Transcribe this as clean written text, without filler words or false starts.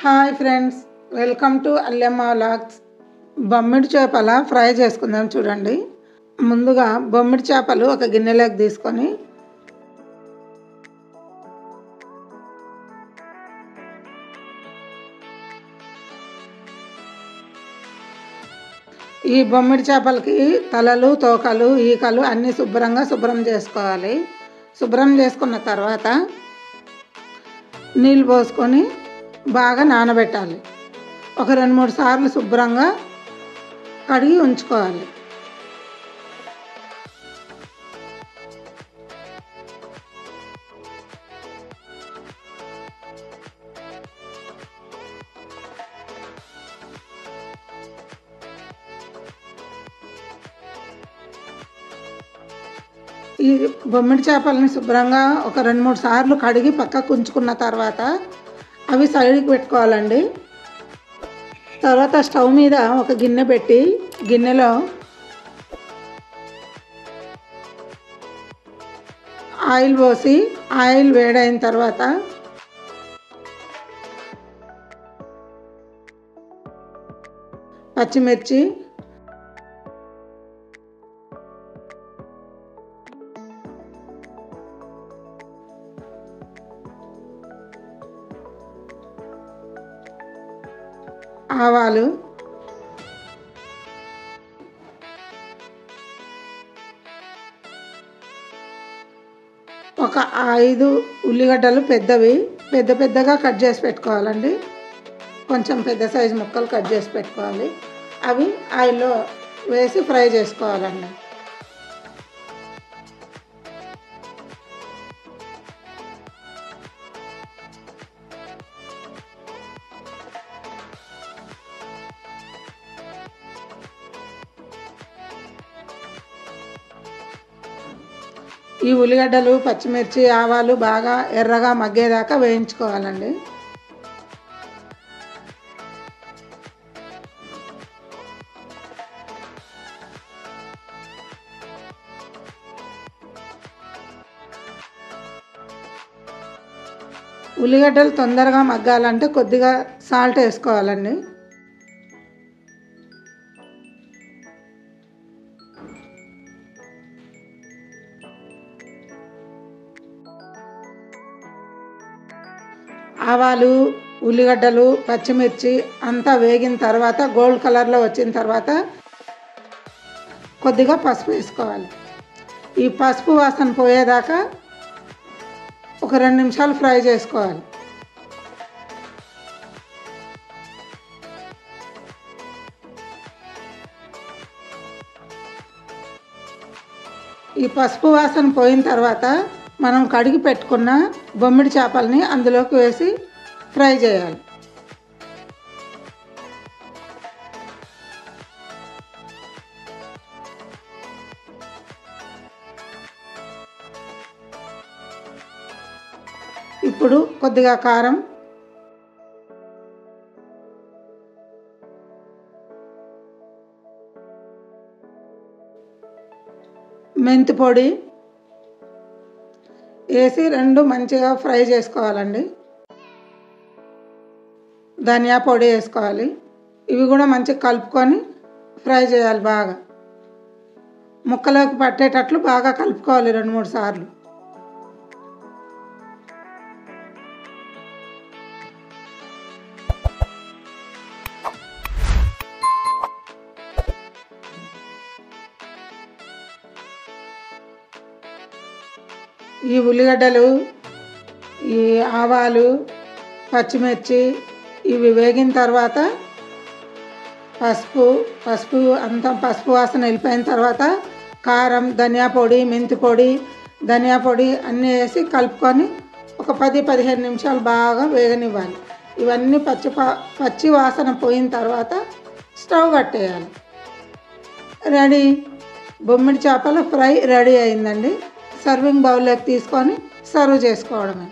Hi friends, welcome to Allemma vlogs. బొమ్మిడి చేపల fry చేసుకుందాం. చూడండి, ముందుగా బొమ్మిడి చేపలు ఒక గిన్నెలోకి తీసుకొని ఈ బొమ్మిడి చేపలకి తలలు, తోకలు, ఈకలు అన్నీ శుభ్రం చేసుకోవాలి. శుభ్రం చేసుకున్న తర్వాత నీళ్ళు పోసుకొని బాగా నానబెట్టాలి. ఒక 2-3 సార్లు శుభ్రంగా కడిగి ఉంచుకోవాలి. ఈ బొమ్మిడి చేపలని శుభ్రంగా ఒక 2-3 సార్లు కడిగి పక్కకు ఉంచుకున్న తర్వాత అవి సైడ్కి పెట్టుకోవాలండి. తర్వాత స్టవ్ మీద ఒక గిన్నె పెట్టి గిన్నెలో ఆయిల్ పోసి ఆయిల్ వేడైన తర్వాత పచ్చిమిర్చి, ఆవాలు, ఒక 5 ఉల్లిగడ్డలు పెద్దగా కట్ చేసి పెట్టుకోవాలండి. కొంచెం పెద్ద సైజు ముక్కలు కట్ చేసి పెట్టుకోవాలి. అవి ఆయిల్లో వేసి ఫ్రై చేసుకోవాలండి. ఈ ఉల్లిగడ్డలు, పచ్చిమిర్చి, ఆవాలు బాగా ఎర్రగా మగ్గేదాకా వేయించుకోవాలండి. ఉల్లిగడ్డలు తొందరగా మగ్గాలంటే కొద్దిగా సాల్ట్ వేసుకోవాలండి. ఆవాలు, ఉల్లిగడ్డలు, పచ్చిమిర్చి అంతా వేగిన తర్వాత గోల్డ్ కలర్లో వచ్చిన తర్వాత కొద్దిగా పసుపు వేసుకోవాలి. ఈ పసుపు వాసన పోయేదాకా ఒక 2 నిమిషాలు ఫ్రై చేసుకోవాలి. ఈ పసుపు వాసన పోయిన తర్వాత మనం కడిగి పెట్టుకున్న బొమ్మిడి చేపల్ని అందులోకి వేసి ఫ్రై చేయాలి. ఇప్పుడు కొద్దిగా కారం, మెంతి పొడి వేసి 2 మంచిగా ఫ్రై చేసుకోవాలండి. ధనియా పొడి వేసుకోవాలి. ఇవి కూడా మంచిగా కలుపుకొని ఫ్రై చేయాలి. బాగా ముక్కలోకి పట్టేటట్లు బాగా కలుపుకోవాలి 2-3 సార్లు. ఈ ఉల్లిగడ్డలు, ఈ ఆవాలు, పచ్చిమిర్చి ఇవి వేగిన తర్వాత పసుపు అంతా పసుపు వాసన వెళ్ళిపోయిన తర్వాత కారం, ధనియా పొడి, మెంతి పొడి, ధనియా పొడి అన్నీ వేసి కలుపుకొని ఒక 10-15 నిమిషాలు బాగా వేగనివ్వాలి. ఇవన్నీ పచ్చి వాసన పోయిన తర్వాత స్టవ్ కట్టేయాలి. రెడీ, బొమ్మిడి చేపల ఫ్రై రెడీ అయిందండి. సర్వింగ్ బౌల్లోకి తీసుకొని సర్వ్ చేసుకోవడమే.